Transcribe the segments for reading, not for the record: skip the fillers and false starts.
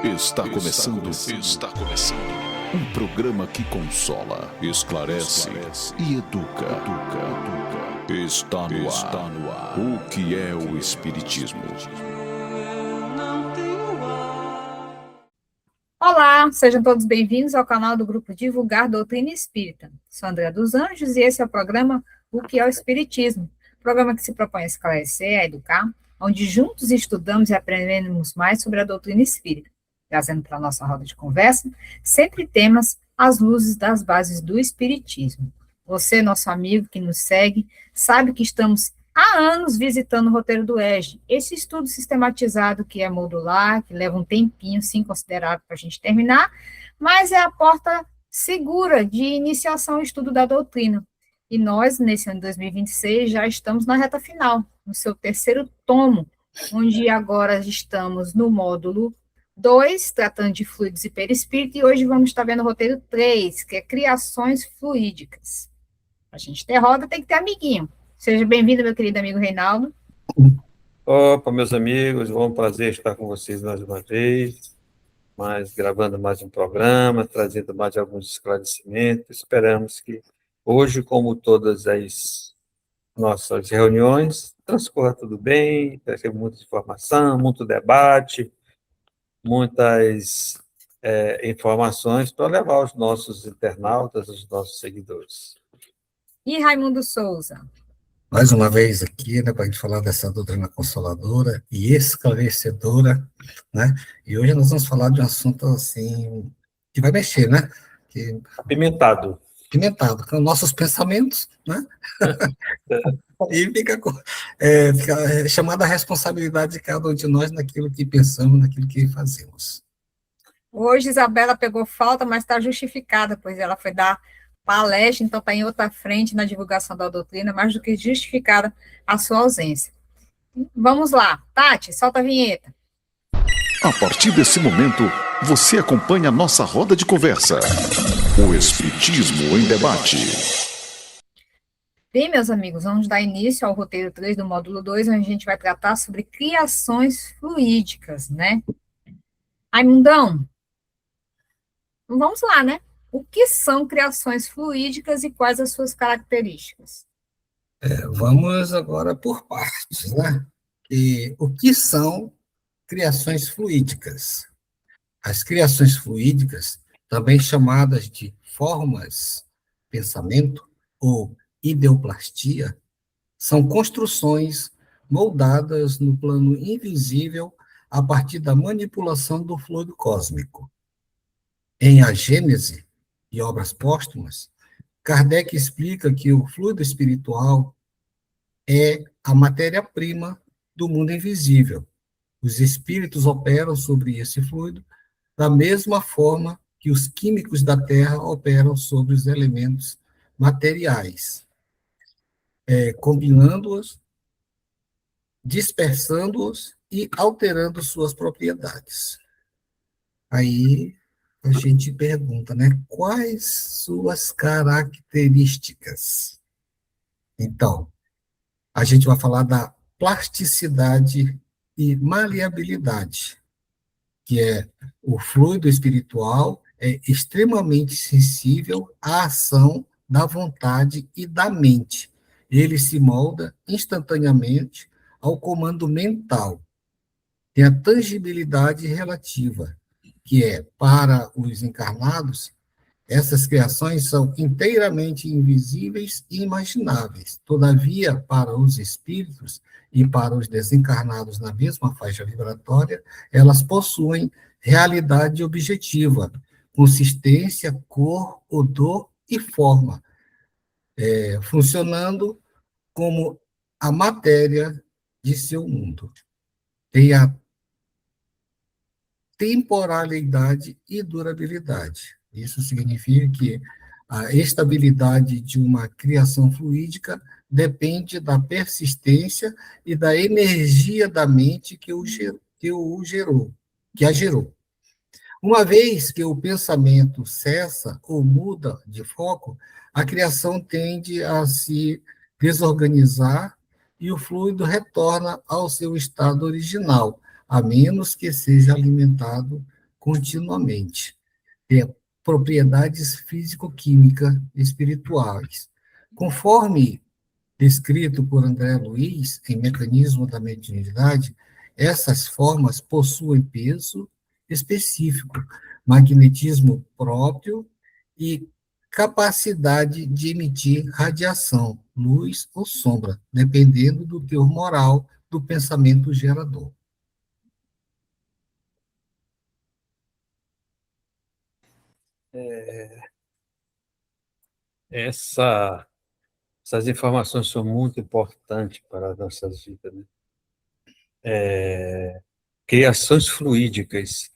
Está começando. Um programa que consola, esclarece e educa. Está no ar. O que é o Espiritismo? Olá, sejam todos bem-vindos ao canal do Grupo Divulgar Doutrina Espírita. Sou André dos Anjos e esse é o programa O que é o Espiritismo? Programa que se propõe a esclarecer, a educar, onde juntos estudamos e aprendemos mais sobre a doutrina espírita, trazendo para a nossa roda de conversa sempre temas às luzes das bases do Espiritismo. Você, nosso amigo que nos segue, sabe que estamos há anos visitando o roteiro do EJE, esse estudo sistematizado que é modular, que leva um tempinho, sim, considerável para a gente terminar, mas é a porta segura de iniciação ao estudo da doutrina. E nós, nesse ano de 2026, já estamos na reta final, no seu terceiro tomo, onde agora estamos no módulo 2, tratando de fluidos e perispírito, e hoje vamos estar vendo o roteiro 3, que é criações fluídicas. Para a gente ter roda, tem que ter amiguinho. Seja bem-vindo, meu querido amigo Reinaldo. Opa, meus amigos, é um prazer estar com vocês mais uma vez, gravando mais um programa, trazendo mais alguns esclarecimentos. Esperamos que hoje, como todas as nossas reuniões, transcorra tudo bem, trazer muita informação, muito debate, muitas informações para levar aos nossos internautas, aos nossos seguidores. E Raimundo Souza? Mais uma vez aqui, né, para a gente falar dessa doutrina consoladora e esclarecedora, né? E hoje nós vamos falar de um assunto, assim, que vai mexer, né? Apimentado, com nossos pensamentos, né? E fica chamada a responsabilidade de cada um de nós naquilo que pensamos, naquilo que fazemos. Hoje Isabela pegou falta, mas está justificada, pois ela foi dar palestra, então está em outra frente na divulgação da doutrina, mais do que justificada a sua ausência. Vamos lá, Tati, solta a vinheta. A partir desse momento, você acompanha a nossa roda de conversa. O Espiritismo em Debate. Bem, meus amigos, vamos dar início ao roteiro 3 do módulo 2, onde a gente vai tratar sobre criações fluídicas, né? Raimundão, vamos lá, né? O que são criações fluídicas e quais as suas características? Vamos agora por partes, né? E o que são criações fluídicas? As criações fluídicas, também chamadas de formas, pensamento ou ideoplastia, são construções moldadas no plano invisível a partir da manipulação do fluido cósmico. Em A Gênese e Obras Póstumas, Kardec explica que o fluido espiritual é a matéria-prima do mundo invisível. Os espíritos operam sobre esse fluido da mesma forma que os químicos da Terra operam sobre os elementos materiais, combinando-os, dispersando-os e alterando suas propriedades. Aí a gente pergunta, né? Quais suas características? Então, a gente vai falar da plasticidade e maleabilidade, que é o fluido espiritual é extremamente sensível à ação da vontade e da mente. Ele se molda instantaneamente ao comando mental. Tem a tangibilidade relativa, que é, para os encarnados, essas criações são inteiramente invisíveis e imagináveis. Todavia, para os espíritos e para os desencarnados na mesma faixa vibratória, elas possuem realidade objetiva, consistência, cor, odor e forma, funcionando como a matéria de seu mundo. Tem a temporalidade e durabilidade. Isso significa que a estabilidade de uma criação fluídica depende da persistência e da energia da mente que a gerou. Uma vez que o pensamento cessa ou muda de foco, a criação tende a se desorganizar e o fluido retorna ao seu estado original, a menos que seja alimentado continuamente. Tem propriedades físico-químicas espirituais. Conforme descrito por André Luiz em Mecanismo da Mediunidade, essas formas possuem peso específico, magnetismo próprio e capacidade de emitir radiação, luz ou sombra, dependendo do teor moral do pensamento gerador. Essas informações são muito importantes para as nossas vidas, né? Criações fluídicas.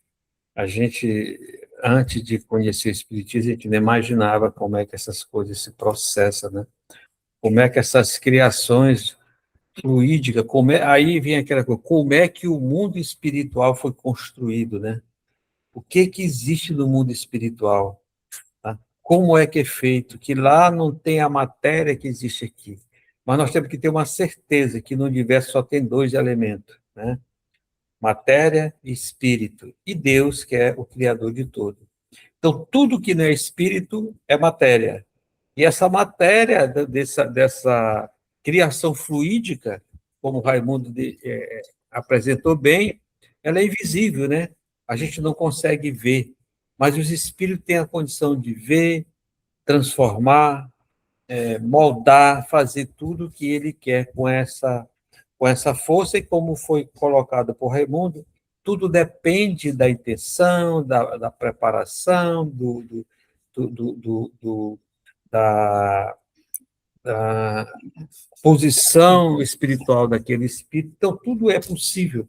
A gente, antes de conhecer o Espiritismo, a gente não imaginava como é que essas coisas se processam, né? Como é que essas criações fluídicas, aí vem aquela coisa, como é que o mundo espiritual foi construído, né? O que existe no mundo espiritual? Tá? Como é que é feito? Que lá não tem a matéria que existe aqui. Mas nós temos que ter uma certeza que no universo só tem dois elementos, né? Matéria e espírito. E Deus, que é o Criador de tudo. Então, tudo que não é espírito é matéria. E essa matéria dessa criação fluídica, como o Raimundo apresentou bem, ela é invisível, né? A gente não consegue ver, mas os espíritos têm a condição de ver, transformar, moldar, fazer tudo o que ele quer com essa força, e como foi colocado por Raimundo, tudo depende da intenção, da preparação, da, da posição espiritual daquele espírito. Então, tudo é possível.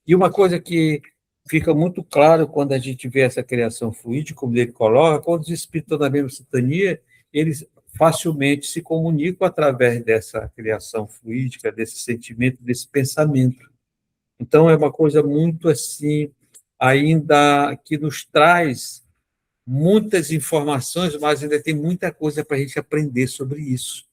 E uma coisa que fica muito claro quando a gente vê essa criação fluídica, como ele coloca, quando os espíritos estão na mesma sintonia, eles facilmente se comunicam através dessa criação fluídica, desse sentimento, desse pensamento. Então, é uma coisa muito assim, ainda que nos traz muitas informações, mas ainda tem muita coisa para a gente aprender sobre isso.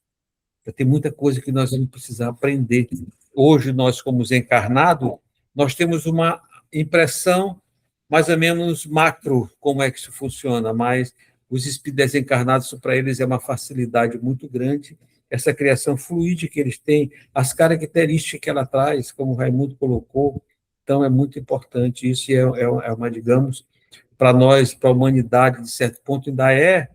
Tem muita coisa que nós vamos precisar aprender. Hoje, nós, como encarnados, nós temos uma impressão mais ou menos macro, como é que isso funciona, mas os espíritos desencarnados, para eles é uma facilidade muito grande, essa criação fluídica que eles têm, as características que ela traz, como o Raimundo colocou, então é muito importante isso, e é uma, digamos, para nós, para a humanidade, de certo ponto, ainda é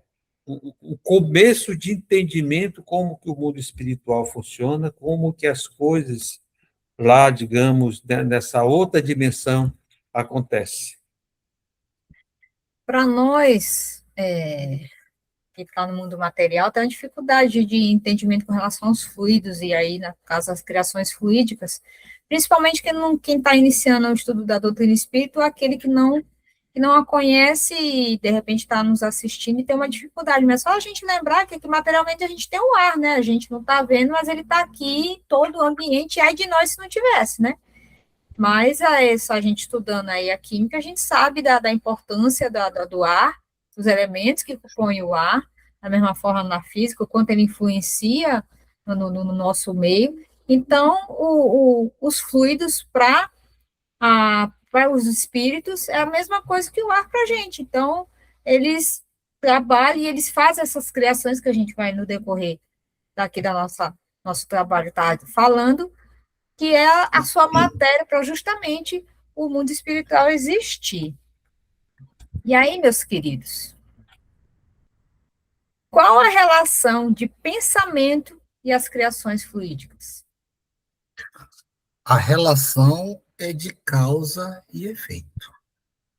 o começo de entendimento como que o mundo espiritual funciona, como que as coisas lá, digamos, nessa outra dimensão acontecem. Para nós, que está no mundo material, tem uma dificuldade de entendimento com relação aos fluidos, e aí, no caso, as criações fluídicas, principalmente quem está iniciando o estudo da doutrina espírita, aquele que não a conhece e, de repente, está nos assistindo e tem uma dificuldade. Mas só a gente lembrar que materialmente a gente tem o ar, né? A gente não está vendo, mas ele está aqui, todo o ambiente, e ai de nós se não tivesse, né? Mas só a gente estudando aí a química, a gente sabe da importância do ar, dos elementos que compõem o ar, da mesma forma na física, o quanto ele influencia no nosso meio. Então, os fluidos para os espíritos é a mesma coisa que o ar para a gente. Então, eles trabalham e eles fazem essas criações que a gente vai no decorrer daqui da nosso trabalho estar falando, que é a sua matéria para justamente o mundo espiritual existir. E aí, meus queridos, qual a relação de pensamento e as criações fluídicas? A relação é de causa e efeito.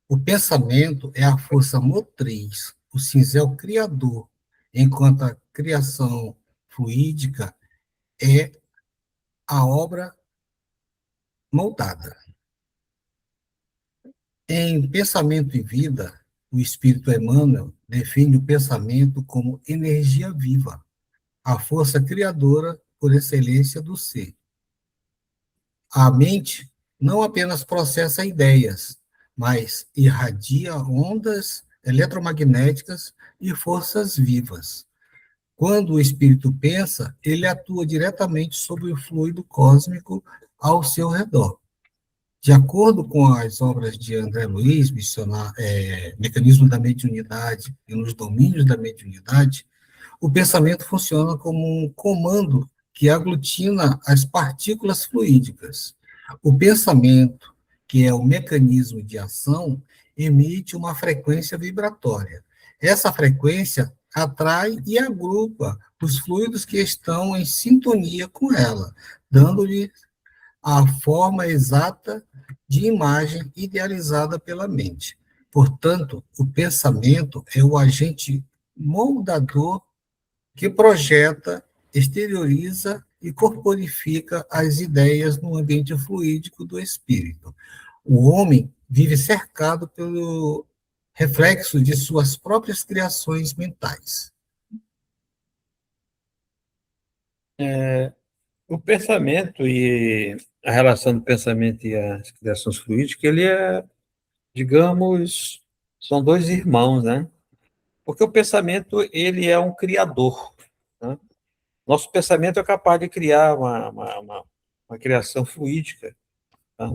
O pensamento é a força motriz, o cinzel criador, enquanto a criação fluídica é a obra moldada. Em Pensamento e Vida, o espírito Emmanuel define o pensamento como energia viva, a força criadora por excelência do ser. A mente não apenas processa ideias, mas irradia ondas eletromagnéticas e forças vivas. Quando o espírito pensa, ele atua diretamente sobre o fluido cósmico ao seu redor. De acordo com as obras de André Luiz, Mecanismo da Mediunidade e nos Domínios da Mediunidade, o pensamento funciona como um comando que aglutina as partículas fluídicas. O pensamento, que é o mecanismo de ação, emite uma frequência vibratória. Essa frequência atrai e agrupa os fluidos que estão em sintonia com ela, dando-lhe a forma exata de imagem idealizada pela mente. Portanto, o pensamento é o agente moldador que projeta, exterioriza e corporifica as ideias no ambiente fluídico do espírito. O homem vive cercado pelo reflexo de suas próprias criações mentais. O pensamento e a relação do pensamento e as criações fluídicas, ele digamos, são dois irmãos, né? Porque o pensamento, ele é um criador, né? Nosso pensamento é capaz de criar uma criação fluídica, tá?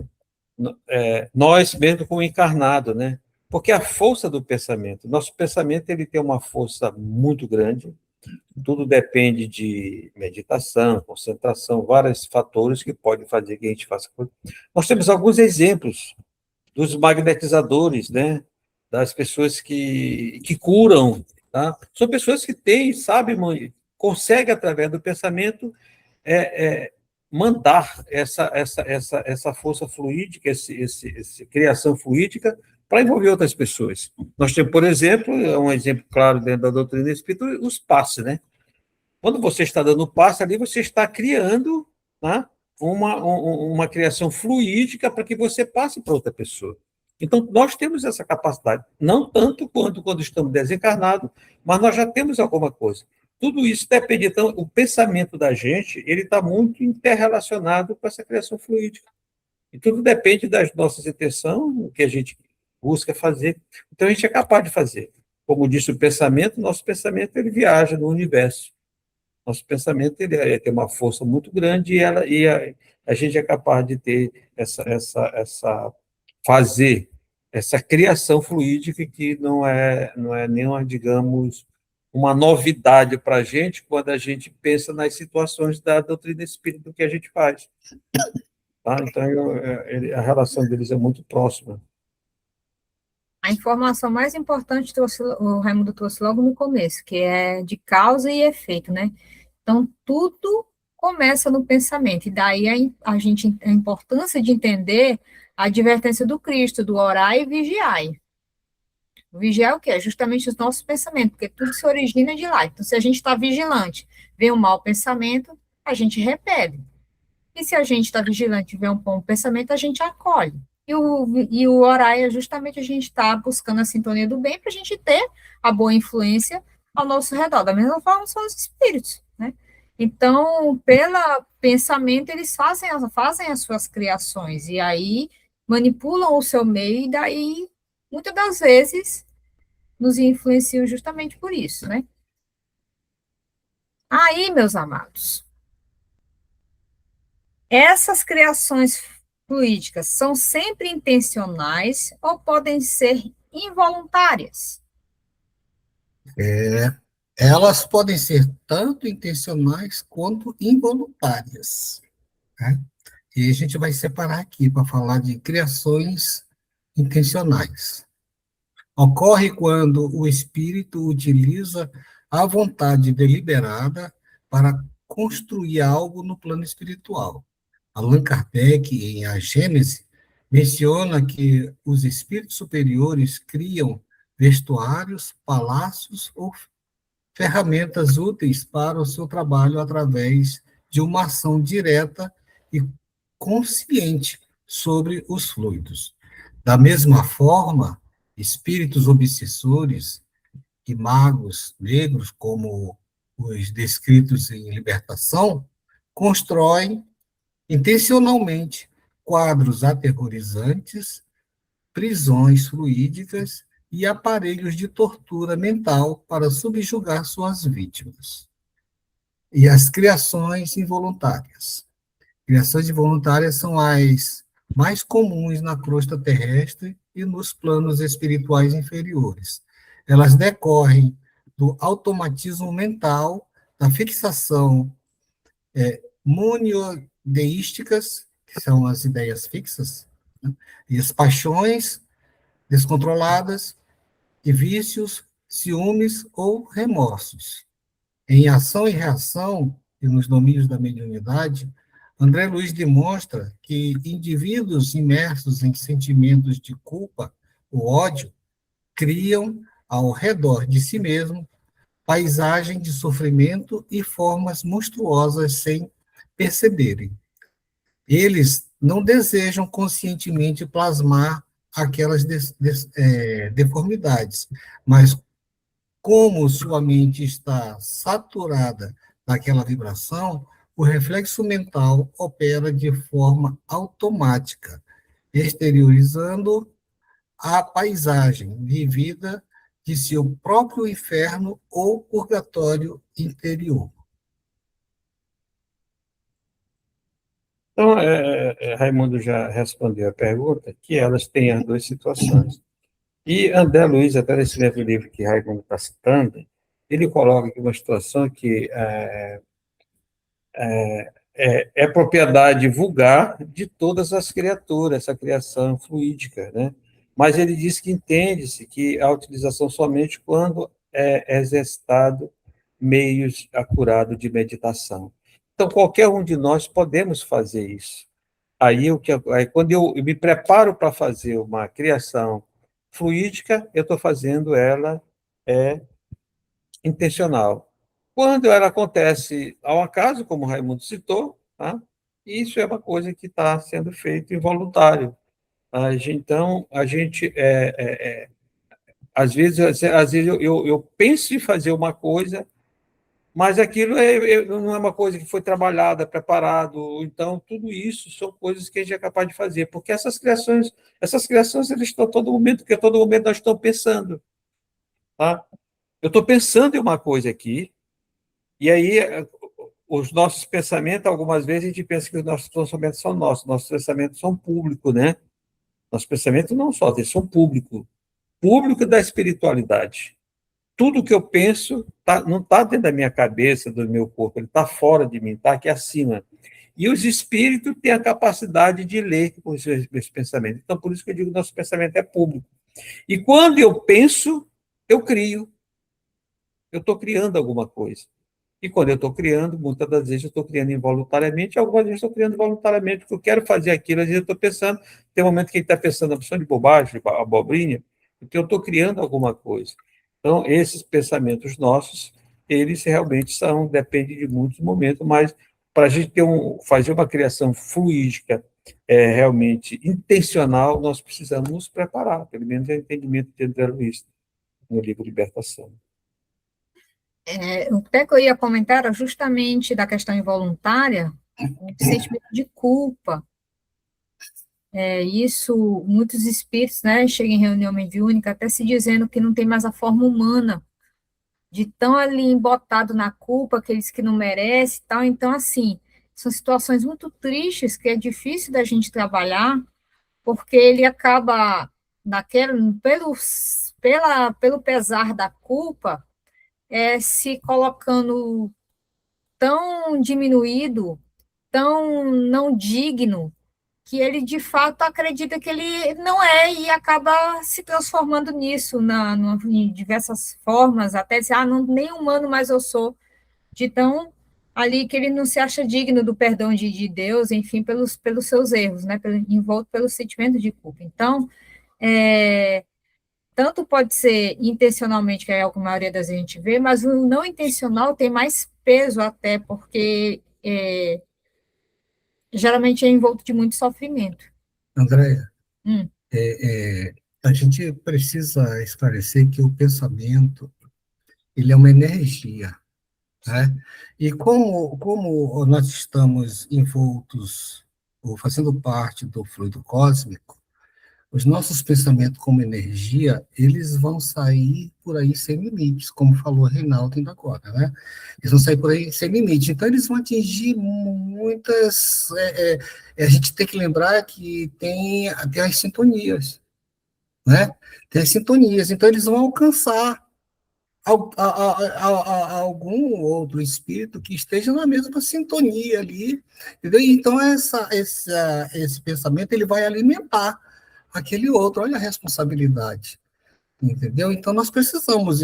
Nós mesmo como encarnado, né? Porque a força do pensamento, nosso pensamento, ele tem uma força muito grande. Tudo depende de meditação, concentração, vários fatores que podem fazer que a gente faça coisa. Nós temos alguns exemplos dos magnetizadores, né? Das pessoas que curam, tá? São pessoas que têm, sabem, conseguem, através do pensamento, mandar essa força fluídica, essa criação fluídica, para envolver outras pessoas. Nós temos, por exemplo, um exemplo claro dentro da doutrina espírita, os passes, né? Quando você está dando passe ali, você está criando, né, uma criação fluídica para que você passe para outra pessoa. Então, nós temos essa capacidade, não tanto quanto quando estamos desencarnados, mas nós já temos alguma coisa. Tudo isso depende, então, o pensamento da gente, ele está muito interrelacionado com essa criação fluídica. E tudo depende das nossas intenções, o que a gente busca fazer. Então, a gente é capaz de fazer. Como disse o pensamento, nosso pensamento, ele viaja no universo. Nosso pensamento, ele tem uma força muito grande e a gente é capaz de ter fazer essa criação fluídica que não é nenhuma, digamos, uma novidade para a gente quando a gente pensa nas situações da doutrina espírita que a gente faz. Tá? Então, a relação deles é muito próxima. A informação mais importante o Raimundo trouxe logo no começo, que é de causa e efeito, né? Então, tudo começa no pensamento, e daí a importância de entender a advertência do Cristo, do orai e vigiai. O vigiar é o quê? É justamente os nossos pensamentos, porque tudo se origina de lá. Então, se a gente está vigilante, vê um mau pensamento, a gente repele. E se a gente está vigilante e vê um bom pensamento, a gente acolhe. E o orar é justamente a gente estar buscando a sintonia do bem para a gente ter a boa influência ao nosso redor. Da mesma forma, são os espíritos, né? Então, pelo pensamento, eles fazem as suas criações, e aí manipulam o seu meio, e daí, muitas das vezes, nos influenciam justamente por isso, né? Aí, meus amados, essas criações fluídicas são sempre intencionais ou podem ser involuntárias? Elas podem ser tanto intencionais quanto involuntárias, né? E a gente vai separar aqui para falar de criações intencionais. Ocorre quando o espírito utiliza a vontade deliberada para construir algo no plano espiritual. Allan Kardec, em A Gênese, menciona que os espíritos superiores criam vestuários, palácios ou ferramentas úteis para o seu trabalho através de uma ação direta e consciente sobre os fluidos. Da mesma forma, espíritos obsessores e magos negros, como os descritos em Libertação, constroem intencionalmente quadros aterrorizantes, prisões fluídicas e aparelhos de tortura mental para subjugar suas vítimas. E as criações involuntárias. Criações involuntárias são as mais comuns na crosta terrestre e nos planos espirituais inferiores. Elas decorrem do automatismo mental, da fixação moniodeísticas, que são as ideias fixas, né? E as paixões descontroladas, e vícios, ciúmes ou remorsos. Em Ação e Reação, e nos domínios da mediunidade, André Luiz demonstra que indivíduos imersos em sentimentos de culpa ou ódio criam, ao redor de si mesmo, paisagem de sofrimento e formas monstruosas sem perceberem. Eles não desejam conscientemente plasmar aquelas deformidades, mas como sua mente está saturada daquela vibração, o reflexo mental opera de forma automática, exteriorizando a paisagem vivida de seu próprio inferno ou purgatório interior. Então, Raimundo já respondeu a pergunta, que elas têm as duas situações. E André Luiz, até nesse mesmo livro que Raimundo está citando, ele coloca aqui uma situação que é propriedade vulgar de todas as criaturas, essa criação fluídica, né? Mas ele diz que entende-se que a utilização somente quando é exercitado meios acurados de meditação. Então, qualquer um de nós podemos fazer isso. Aí quando eu me preparo para fazer uma criação fluídica, eu estou fazendo ela intencional. Quando ela acontece ao acaso, como o Raimundo citou, tá? Isso é uma coisa que está sendo feito involuntário. Então, a gente, às vezes eu penso em fazer uma coisa, mas aquilo não é uma coisa que foi trabalhada, preparado. Então, tudo isso são coisas que a gente é capaz de fazer, porque essas criações elas estão a todo momento, porque a todo momento nós estamos pensando. Tá? Eu estou pensando em uma coisa aqui, e aí os nossos pensamentos, algumas vezes a gente pensa que os nossos pensamentos são nossos pensamentos são públicos, né? Nossos pensamentos não só, eles são públicos. Público da espiritualidade. Tudo que eu penso não está dentro da minha cabeça, do meu corpo, ele está fora de mim, está aqui acima. E os espíritos têm a capacidade de ler com os meus pensamentos. Então, por isso que eu digo que nosso pensamento é público. E quando eu penso, eu crio. Eu estou criando alguma coisa. E quando eu estou criando, muitas das vezes eu estou criando involuntariamente, algumas vezes eu estou criando voluntariamente, porque eu quero fazer aquilo, às vezes eu estou pensando, tem um momento que a gente está pensando na opção de bobagem, abobrinha, porque eu estou criando alguma coisa. Então, esses pensamentos nossos, eles realmente dependem de muitos momentos, mas para a gente fazer uma criação fluídica, realmente intencional, nós precisamos nos preparar, pelo menos é o entendimento de André Luiz, no livro Libertação. O que eu ia comentar era justamente da questão involuntária, o sentimento de culpa. Isso, muitos espíritos, né, chegam em reunião mediúnica até se dizendo que não tem mais a forma humana, de tão ali embotado na culpa, aqueles que não merecem e tal. Então, assim, são situações muito tristes que é difícil da gente trabalhar, porque ele acaba, pelo pesar da culpa, se colocando tão diminuído, tão não digno, que ele de fato acredita que ele não é e acaba se transformando nisso em diversas formas, até dizer, não, nem humano mais eu sou, de tão ali que ele não se acha digno do perdão de Deus, enfim, pelos seus erros, né, envolto pelo sentimento de culpa. Então, tanto pode ser intencionalmente, que é o que a maioria das vezes a gente vê, mas o não intencional tem mais peso até, porque geralmente é envolto de muito sofrimento. Andréia, a gente precisa esclarecer que o pensamento ele é uma energia, né? E como nós estamos envoltos ou fazendo parte do fluido cósmico, os nossos pensamentos como energia, eles vão sair por aí sem limites, como falou Reinaldo ainda agora, né? Eles vão sair por aí sem limite. Então, eles vão atingir muitas... a gente tem que lembrar que tem as sintonias, né? Tem as sintonias. Então, eles vão alcançar algum outro espírito que esteja na mesma sintonia ali, entendeu? Então, esse pensamento ele vai alimentar aquele outro. Olha a responsabilidade, entendeu? Então, nós precisamos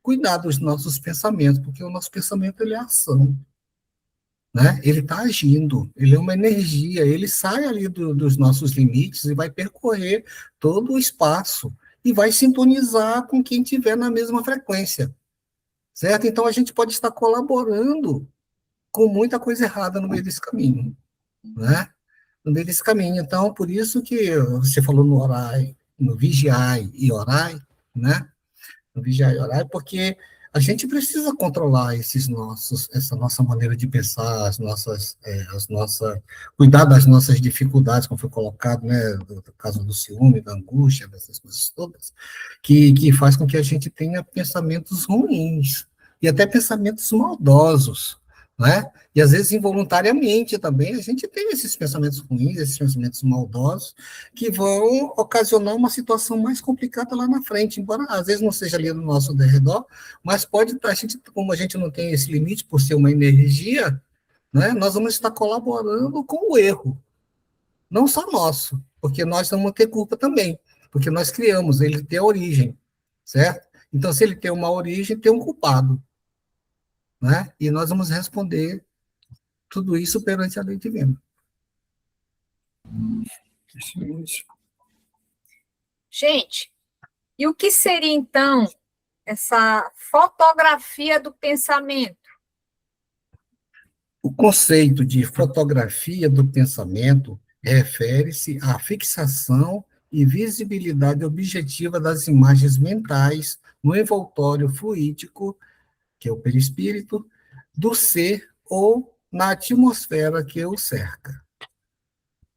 cuidar dos nossos pensamentos, porque o nosso pensamento ele é ação, né? Ele está agindo, ele é uma energia, ele sai ali dos nossos limites e vai percorrer todo o espaço e vai sintonizar com quem estiver na mesma frequência, certo? Então, a gente pode estar colaborando com muita coisa errada no meio desse caminho, né? No meio desse caminho. Então, por isso que você falou no orai, no vigiai e orai, né? No vigiai e orai, porque a gente precisa controlar essa nossa maneira de pensar, cuidar das nossas dificuldades, como foi colocado, né, do caso do ciúme, da angústia, dessas coisas todas, que faz com que a gente tenha pensamentos ruins, e até pensamentos maldosos, né? E às vezes involuntariamente também a gente tem esses pensamentos ruins, esses pensamentos maldosos, que vão ocasionar uma situação mais complicada lá na frente, embora às vezes não seja ali no nosso derredor, mas pode, como a gente não tem esse limite por ser uma energia, né, nós vamos estar colaborando com o erro, não só nosso, porque nós vamos ter culpa também, porque nós criamos, ele tem a origem, certo? Então, se ele tem uma origem, tem um culpado, né? E nós vamos responder tudo isso perante a lei divina. Gente, e o que seria, então, essa fotografia do pensamento? O conceito de fotografia do pensamento refere-se à fixação e visibilidade objetiva das imagens mentais no envoltório fluídico, que é o perispírito, do ser ou na atmosfera que o cerca.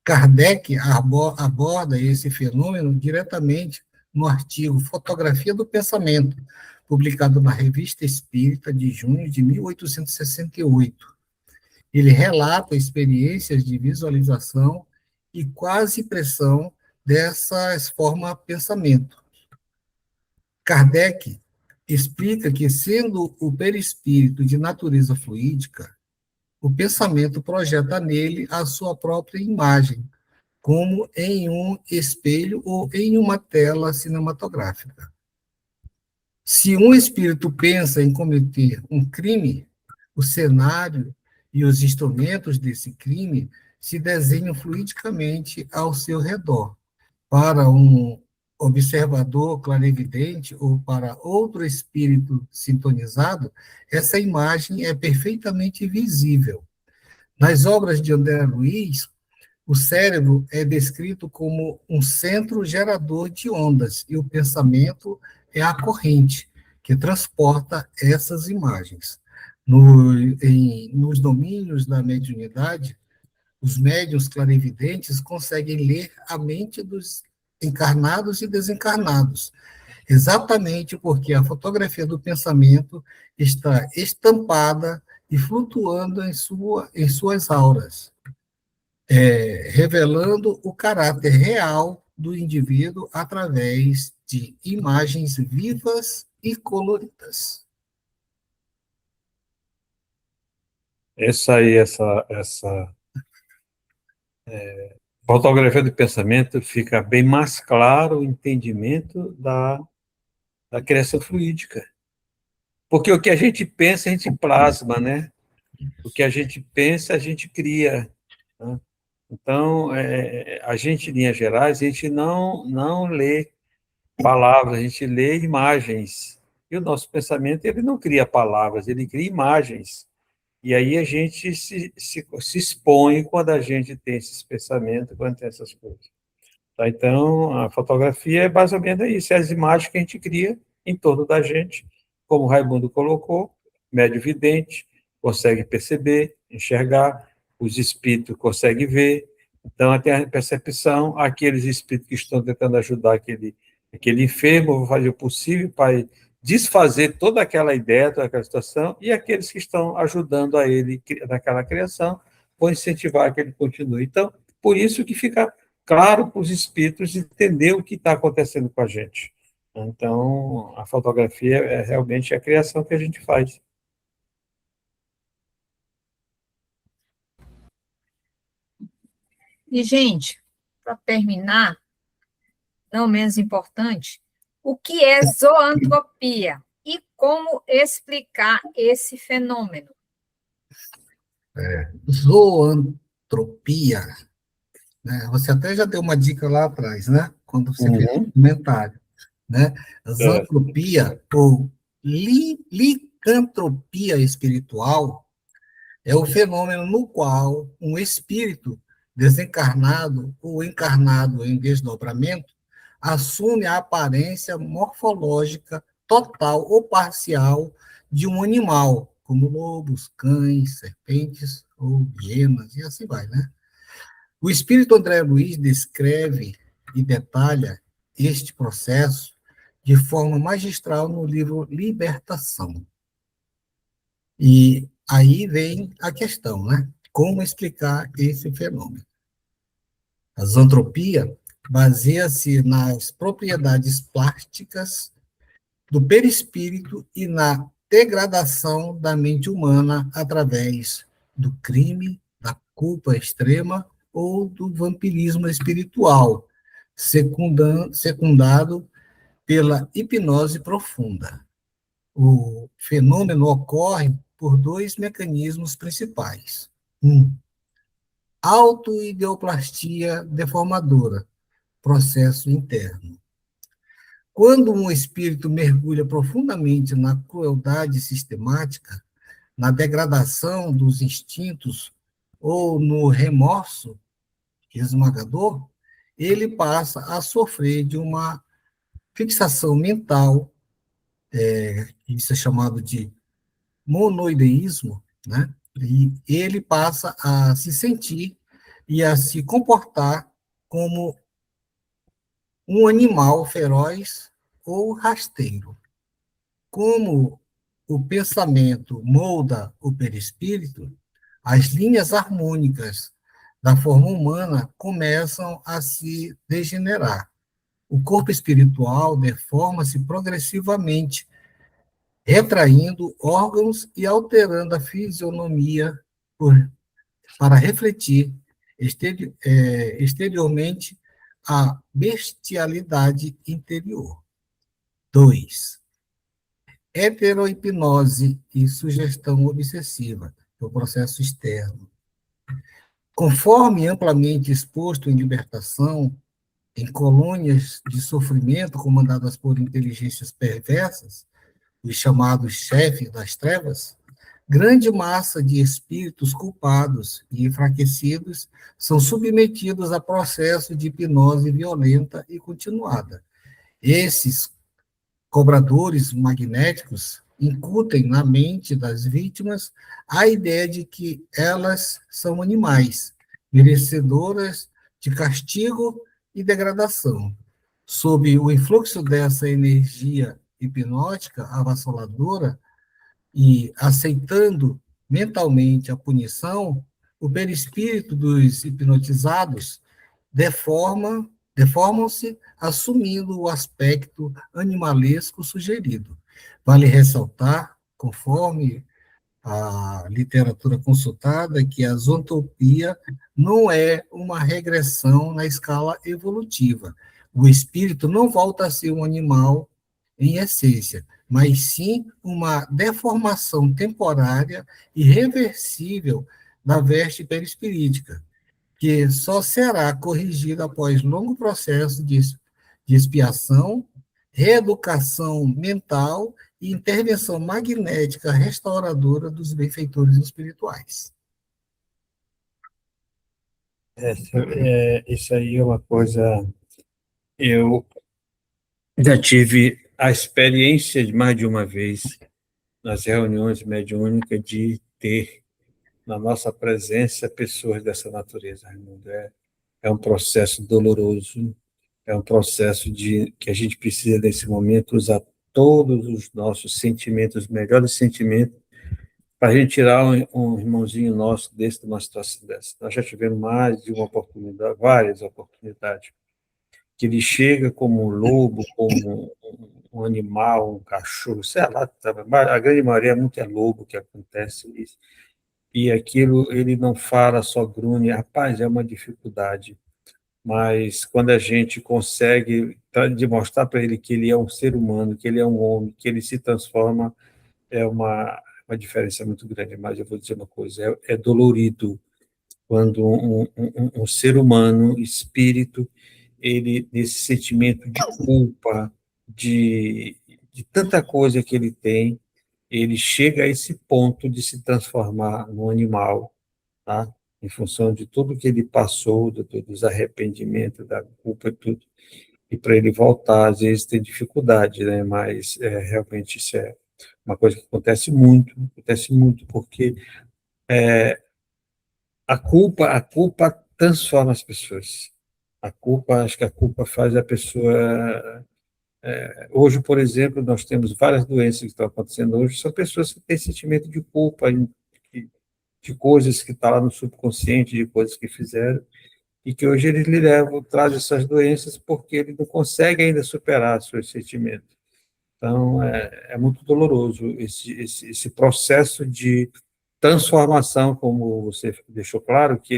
Kardec aborda esse fenômeno diretamente no artigo Fotografia do Pensamento, publicado na Revista Espírita de junho de 1868. Ele relata experiências de visualização e quase pressão dessas formas de pensamento. Kardec explica que, sendo o perispírito de natureza fluídica, o pensamento projeta nele a sua própria imagem, como em um espelho ou em uma tela cinematográfica. Se um espírito pensa em cometer um crime, o cenário e os instrumentos desse crime se desenham fluidicamente ao seu redor. Para um observador clarividente ou para outro espírito sintonizado, essa imagem é perfeitamente visível. Nas obras de André Luiz, o cérebro é descrito como um centro gerador de ondas e o pensamento é a corrente que transporta essas imagens. Nos domínios da mediunidade, os médiuns clarividentes conseguem ler a mente dos encarnados e desencarnados, exatamente porque a fotografia do pensamento está estampada e flutuando em suas auras, revelando o caráter real do indivíduo através de imagens vivas e coloridas. Essa fotografia do pensamento fica bem mais claro o entendimento da criação fluídica. Porque o que a gente pensa, a gente plasma, né? O que a gente pensa, a gente cria. Né? Então, a gente, em linhas gerais, a gente não lê palavras, a gente lê imagens. E o nosso pensamento, ele não cria palavras, ele cria imagens. E aí a gente se expõe quando a gente tem esses pensamentos, quando tem essas coisas. Tá? Então, a fotografia é basicamente isso, é as imagens que a gente cria em torno da gente, como o Raimundo colocou, médio vidente, consegue perceber, enxergar, os espíritos conseguem ver, Então, tem a percepção, aqueles espíritos que estão tentando ajudar aquele enfermo, vão fazer o possível para desfazer toda aquela ideia, toda aquela situação, e aqueles que estão ajudando a ele naquela criação, vão incentivar que ele continue. Então, por isso que fica claro para os espíritos entender o que está acontecendo com a gente. Então, a fotografia é realmente a criação que a gente faz. E, gente, para terminar, não menos importante, o que é zoantropia e como explicar esse fenômeno? Zoantropia, né? Você até já deu uma dica lá atrás, né? Quando você fez o comentário, né? Zoantropia ou licantropia espiritual é o fenômeno no qual um espírito desencarnado ou encarnado em desdobramento assume a aparência morfológica total ou parcial de um animal, como lobos, cães, serpentes ou hienas, e assim vai, né? O espírito André Luiz descreve e detalha este processo de forma magistral no livro Libertação. E aí vem a questão, né? Como explicar esse fenômeno? A zoantropia baseia-se nas propriedades plásticas do perispírito e na degradação da mente humana através do crime, da culpa extrema ou do vampirismo espiritual, secundado pela hipnose profunda. O fenômeno ocorre por dois mecanismos principais. Um, autoideoplastia deformadora, processo interno. Quando um espírito mergulha profundamente na crueldade sistemática, na degradação dos instintos ou no remorso esmagador, ele passa a sofrer de uma fixação mental, isso é chamado de monoideísmo, né? E ele passa a se sentir e a se comportar como um animal feroz ou rasteiro. Como o pensamento molda o perispírito, as linhas harmônicas da forma humana começam a se degenerar. O corpo espiritual deforma-se progressivamente, retraindo órgãos e alterando a fisionomia para refletir exteriormente a bestialidade interior. 2. Heterohipnose e sugestão obsessiva, o processo externo. Conforme amplamente exposto em Libertação, em colônias de sofrimento comandadas por inteligências perversas, os chamados chefes das trevas, grande massa de espíritos culpados e enfraquecidos são submetidos a processo de hipnose violenta e continuada. Esses cobradores magnéticos incutem na mente das vítimas a ideia de que elas são animais, merecedoras de castigo e degradação. Sob o influxo dessa energia hipnótica avassaladora e aceitando mentalmente a punição, o perispírito dos hipnotizados deformam-se, assumindo o aspecto animalesco sugerido. Vale ressaltar, conforme a literatura consultada, que a zoantropia não é uma regressão na escala evolutiva. O espírito não volta a ser um animal em essência, mas sim uma deformação temporária e reversível da veste perispirítica, que só será corrigida após longo processo de expiação, reeducação mental e intervenção magnética restauradora dos benfeitores espirituais. Isso aí é uma coisa... Eu já tive a experiência de mais de uma vez nas reuniões mediúnicas de ter na nossa presença pessoas dessa natureza, Raimundo. é um processo doloroso, é um processo que a gente precisa, nesse momento, usar todos os nossos sentimentos, os melhores sentimentos, para a gente tirar um irmãozinho nosso desse, de uma situação dessa. Nós já tivemos mais de uma oportunidade, várias oportunidades, que ele chega como um lobo, como um animal, um cachorro, sei lá, a grande maioria muito é lobo que acontece isso. E aquilo, ele não fala, só grunhe, rapaz, é uma dificuldade. Mas quando a gente consegue demonstrar para ele que ele é um ser humano, que ele é um homem, que ele se transforma, é uma diferença muito grande. Mas eu vou dizer uma coisa, é dolorido quando um ser humano, espírito, ele, nesse sentimento de culpa, de tanta coisa que ele tem, ele chega a esse ponto de se transformar num animal, tá? Em função de tudo que ele passou, dos arrependimentos, da culpa e tudo. E para ele voltar, às vezes tem dificuldade, né? Mas realmente isso é uma coisa que acontece muito, porque a culpa transforma as pessoas. Acho que a culpa faz a pessoa. Hoje, por exemplo, nós temos várias doenças que estão acontecendo hoje, são pessoas que têm sentimento de culpa, de coisas que estão lá no subconsciente, de coisas que fizeram, e que hoje eles lhe levam, trazem essas doenças porque ele não consegue ainda superar seus sentimentos. Então, é muito doloroso esse processo de transformação, como você deixou claro, que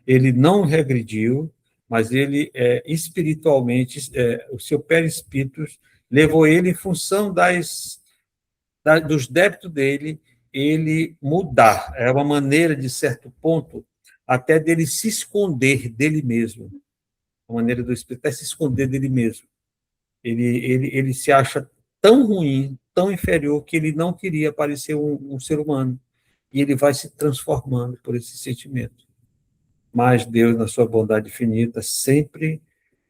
ele não regrediu, mas ele espiritualmente, o seu perispírito levou ele em função dos débitos dele, ele mudar. É uma maneira, de certo ponto, até dele se esconder dele mesmo. A maneira do espírito é se esconder dele mesmo. Ele se acha tão ruim, tão inferior, que ele não queria parecer um ser humano. E ele vai se transformando por esse sentimento. Mas Deus, na sua bondade infinita, sempre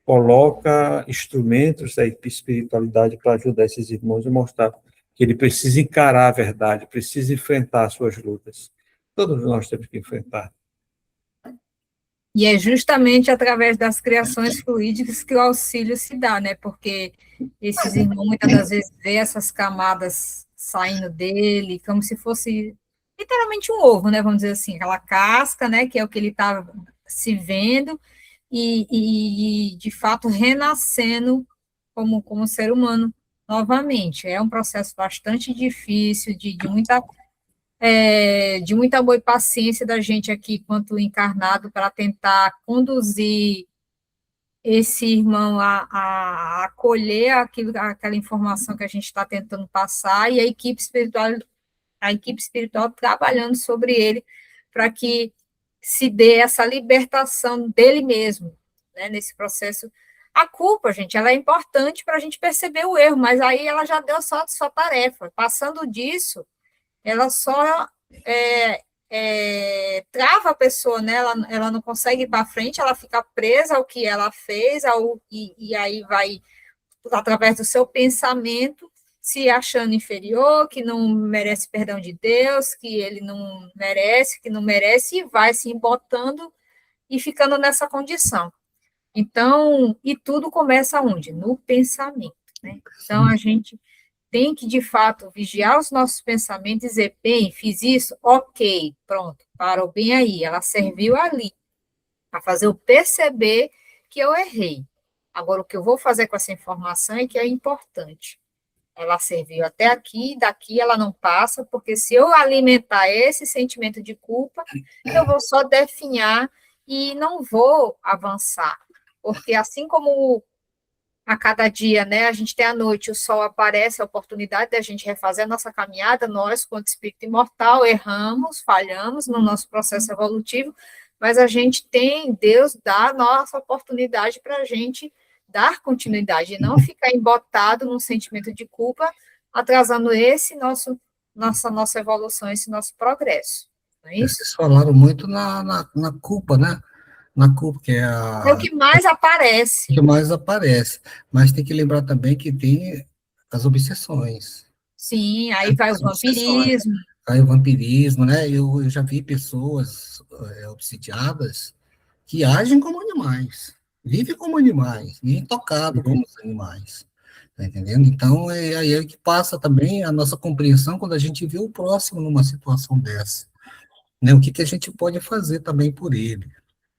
coloca instrumentos da espiritualidade para ajudar esses irmãos a mostrar que ele precisa encarar a verdade, precisa enfrentar as suas lutas. Todos nós temos que enfrentar. E é justamente através das criações fluídicas que o auxílio se dá, né? Porque esses irmãos, muitas das vezes, vê essas camadas saindo dele, como se fosse literalmente um ovo, né? Vamos dizer assim, aquela casca, né? Que é o que ele está se vendo e, de fato, renascendo como ser humano novamente. É um processo bastante difícil, de muita boa paciência da gente aqui, quanto encarnado, para tentar conduzir esse irmão a acolher aquela informação que a gente está tentando passar, e a equipe espiritual trabalhando sobre ele, para que se dê essa libertação dele mesmo, né, nesse processo. A culpa, gente, ela é importante para a gente perceber o erro, mas aí ela já deu sua tarefa. Passando disso, ela só trava a pessoa, né? Ela não consegue ir para frente, ela fica presa ao que ela fez, e aí vai, através do seu pensamento, se achando inferior, que não merece perdão de Deus, que ele não merece, que não merece, e vai se embotando e ficando nessa condição. Então, e tudo começa onde? No pensamento, né? Então, a gente tem que, de fato, vigiar os nossos pensamentos e dizer, bem, fiz isso, ok, pronto, parou bem aí, ela serviu ali, para fazer eu perceber que eu errei. Agora, o que eu vou fazer com essa informação é que é importante. Ela serviu até aqui, daqui ela não passa, porque se eu alimentar esse sentimento de culpa, eu vou só definhar e não vou avançar. Porque assim como a cada dia, né, a gente tem à noite, o sol aparece, a oportunidade da gente refazer a nossa caminhada, nós, quanto espírito imortal, erramos, falhamos no nosso processo evolutivo, mas a gente tem, Deus dá a nossa oportunidade para a gente dar continuidade, e não ficar embotado num sentimento de culpa, atrasando nossa evolução, esse nosso progresso. Não é isso? Vocês falaram muito na culpa, né? Na culpa, que é É o que mais aparece. o que mais aparece. Mas tem que lembrar também que tem as obsessões. Sim, aí vai o vampirismo. Aí o vampirismo, né? Eu já vi pessoas obsidiadas que agem como animais, vivem como animais, e intocado como os animais. Tá entendendo? Então, aí é que passa também a nossa compreensão quando a gente vê o próximo numa situação dessa. Né? O que a gente pode fazer também por ele.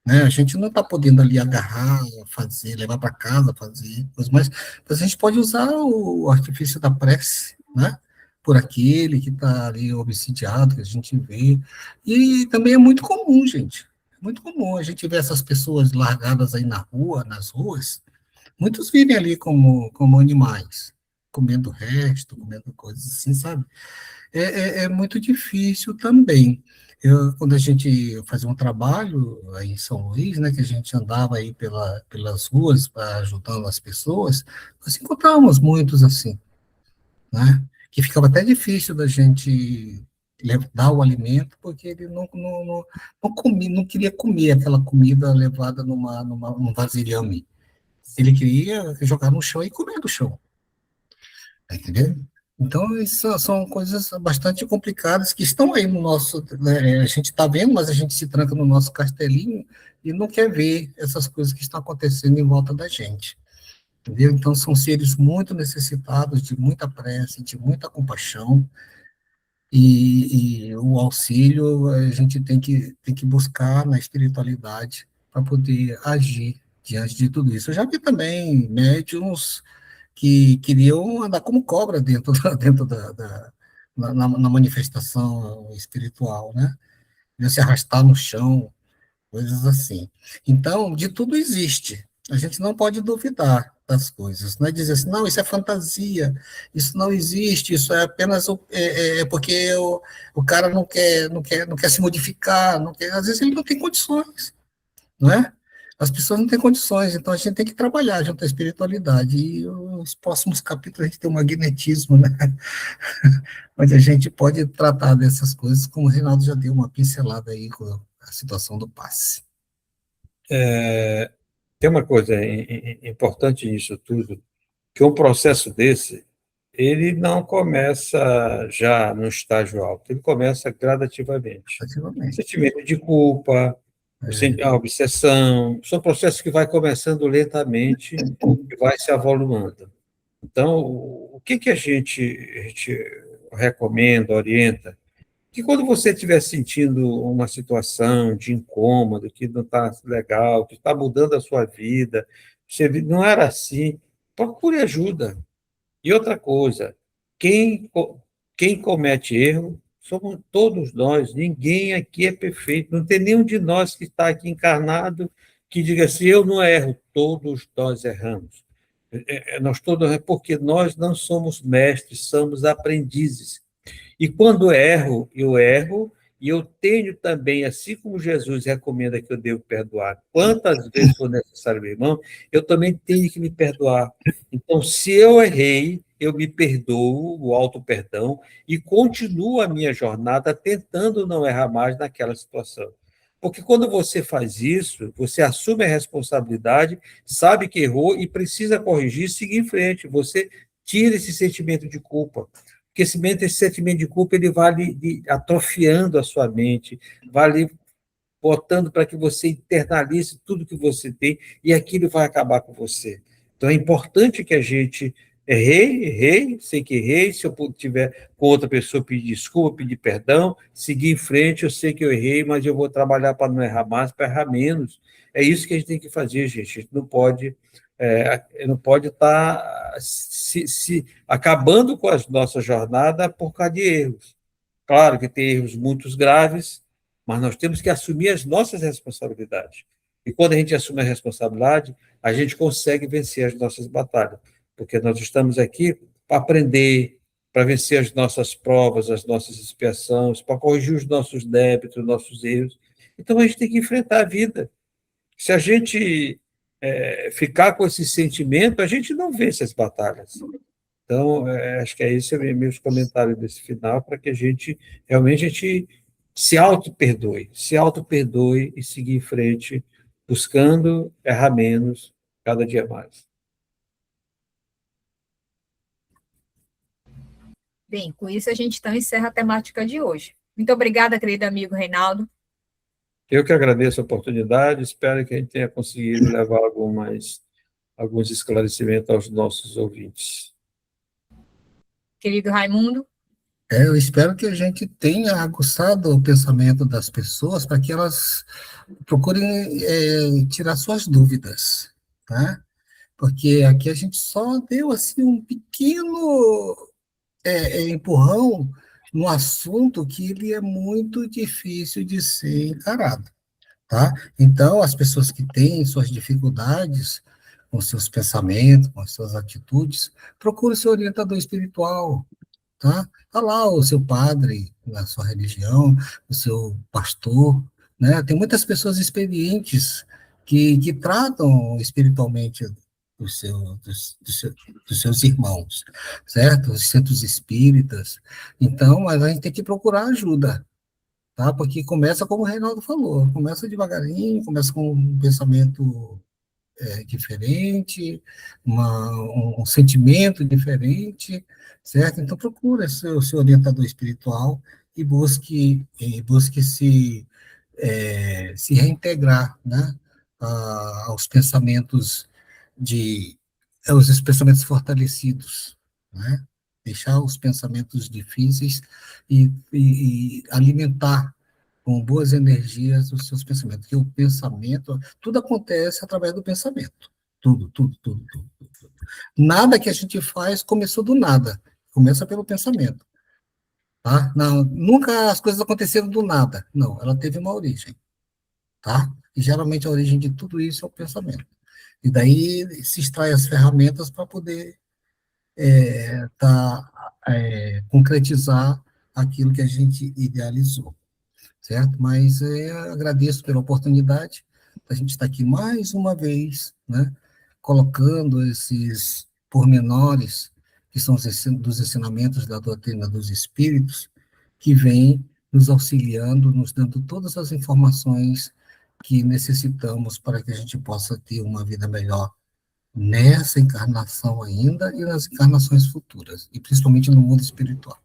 Né? A gente não está podendo ali agarrar, fazer, levar para casa, fazer coisas, mas a gente pode usar o artifício da prece, né? Por aquele que está ali obsidiado, que a gente vê. E também é muito comum, gente. É muito comum a gente ver essas pessoas largadas aí na rua, nas ruas. Muitos vivem ali como animais, comendo resto, comendo coisas assim, sabe? É muito difícil também. Quando a gente fazia um trabalho aí em São Luís, né, que a gente andava aí pelas ruas ajudando as pessoas, nós encontrávamos muitos assim, né, que ficava até difícil da gente dar o alimento, porque ele não comia, não queria comer aquela comida levada num vasilhame. Ele queria jogar no chão e comer do chão. Tá entendendo? Então, isso são coisas bastante complicadas que estão aí no nosso. Né, a gente está vendo, mas a gente se tranca no nosso castelinho e não quer ver essas coisas que estão acontecendo em volta da gente. Entendeu? Então, são seres muito necessitados de muita prece, de muita compaixão, e o auxílio a gente tem que buscar na espiritualidade para poder agir diante de tudo isso. Eu já vi também médiums que queriam andar como cobra dentro na manifestação espiritual, né? Queriam se arrastar no chão, coisas assim. Então, de tudo existe. A gente não pode duvidar das coisas, não é dizer assim, não, isso é fantasia, isso não existe, isso é apenas porque o cara não quer se modificar, não quer, às vezes ele não tem condições, não é? As pessoas não têm condições, então a gente tem que trabalhar junto à espiritualidade. E os próximos capítulos a gente tem um magnetismo, né? Onde a gente pode tratar dessas coisas, como o Reinaldo já deu uma pincelada aí com a situação do passe. Tem uma coisa importante nisso tudo, que um processo desse, ele não começa já no estágio alto, ele começa gradativamente. Ativamente. Sentimento de culpa, É, a obsessão, são processos que vai começando lentamente e vai se avolumando. Então, o que a gente recomenda, orienta? Que quando você estiver sentindo uma situação de incômodo, que não está legal, que está mudando a sua vida, não era assim, procure ajuda. E outra coisa, quem, quem comete erro somos todos nós, ninguém aqui é perfeito, não tem nenhum de nós que está aqui encarnado que diga assim, eu não erro, todos nós erramos. Nós todos, porque nós não somos mestres, somos aprendizes. E quando erro, e eu tenho também, assim como Jesus recomenda que eu devo perdoar, quantas vezes for necessário, meu irmão, eu também tenho que me perdoar. Então, se eu errei, eu me perdoo, o auto-perdão, e continuo a minha jornada tentando não errar mais naquela situação. Porque quando você faz isso, você assume a responsabilidade, sabe que errou e precisa corrigir e seguir em frente. Você tira esse sentimento de culpa. Porque esse sentimento de culpa ele vai atrofiando a sua mente, vai ali botando para que você internalize tudo que você tem e aquilo vai acabar com você. Então é importante que a gente errei, sei que errei, se eu tiver com outra pessoa pedir desculpa, pedir perdão, seguir em frente, eu sei que eu errei, mas eu vou trabalhar para não errar mais, para errar menos. É isso que a gente tem que fazer, gente. A gente não pode estar se acabando com a nossa jornada por causa de erros. Claro que tem erros muito graves, mas nós temos que assumir as nossas responsabilidades. E quando a gente assume a responsabilidade, a gente consegue vencer as nossas batalhas, porque nós estamos aqui para aprender, para vencer as nossas provas, as nossas expiações, para corrigir os nossos débitos, os nossos erros. Então a gente tem que enfrentar a vida. Se a gente ficar com esse sentimento, a gente não vence as batalhas. Então, acho que é esse meus comentários desse final, para que a gente realmente se auto-perdoe e seguir em frente, buscando errar menos cada dia mais. Bem, com isso a gente então encerra a temática de hoje. Muito obrigada, querido amigo Reinaldo. Eu que agradeço a oportunidade, espero que a gente tenha conseguido levar alguns esclarecimentos aos nossos ouvintes. Querido Raimundo? Eu espero que a gente tenha aguçado o pensamento das pessoas para que elas procurem tirar suas dúvidas, tá? Porque aqui a gente só deu assim um pequeno empurrão no assunto que ele é muito difícil de ser encarado, tá? Então, as pessoas que têm suas dificuldades com seus pensamentos, com as suas atitudes, procure seu orientador espiritual, tá? Tá lá o seu padre na sua religião, o seu pastor, né? Tem muitas pessoas experientes que tratam espiritualmente dos seus irmãos, certo? Os centros espíritas. Então, mas a gente tem que procurar ajuda, tá? Porque começa como o Reinaldo falou, começa devagarinho, começa com um pensamento diferente, um sentimento diferente, certo? Então procura seu orientador espiritual e busque se reintegrar, né, aos pensamentos aos pensamentos fortalecidos, né? Deixar os pensamentos difíceis e alimentar com boas energias os seus pensamentos. Porque o pensamento, tudo acontece através do pensamento. Tudo, tudo, tudo, tudo, tudo. Nada que a gente faz começou do nada. Começa pelo pensamento. Tá? Não, nunca as coisas aconteceram do nada. Não, ela teve uma origem. Tá? E geralmente a origem de tudo isso é o pensamento. E daí se extrai as ferramentas para poder concretizar aquilo que a gente idealizou. Certo? Mas agradeço pela oportunidade da gente estar aqui mais uma vez, né, colocando esses pormenores que são dos ensinamentos da doutrina dos espíritos, que vem nos auxiliando, nos dando todas as informações que necessitamos para que a gente possa ter uma vida melhor nessa encarnação ainda e nas encarnações futuras, e principalmente no mundo espiritual.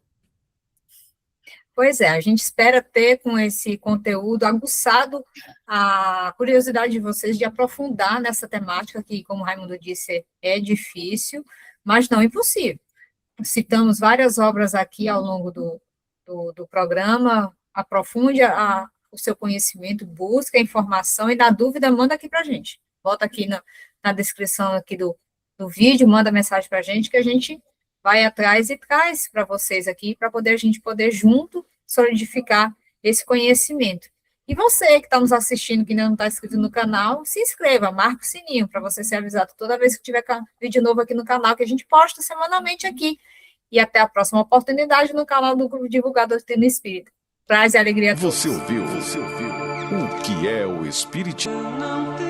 Pois é, a gente espera ter com esse conteúdo aguçado a curiosidade de vocês de aprofundar nessa temática que, como o Raimundo disse, é difícil, mas não impossível. Citamos várias obras aqui ao longo do programa, aprofunde o seu conhecimento, busca a informação e, na dúvida, manda aqui para a gente. Bota aqui na descrição aqui do vídeo, manda mensagem para a gente, que a gente vai atrás e traz para vocês aqui, para a gente poder junto solidificar esse conhecimento. E você que está nos assistindo, que ainda não está inscrito no canal, se inscreva, marque o sininho, para você ser avisado toda vez que tiver vídeo novo aqui no canal, que a gente posta semanalmente aqui. E até a próxima oportunidade no canal do Grupo Divulgador Doutrina Espírita. Praz e alegria a todos. Você ouviu o que é o Espiritismo?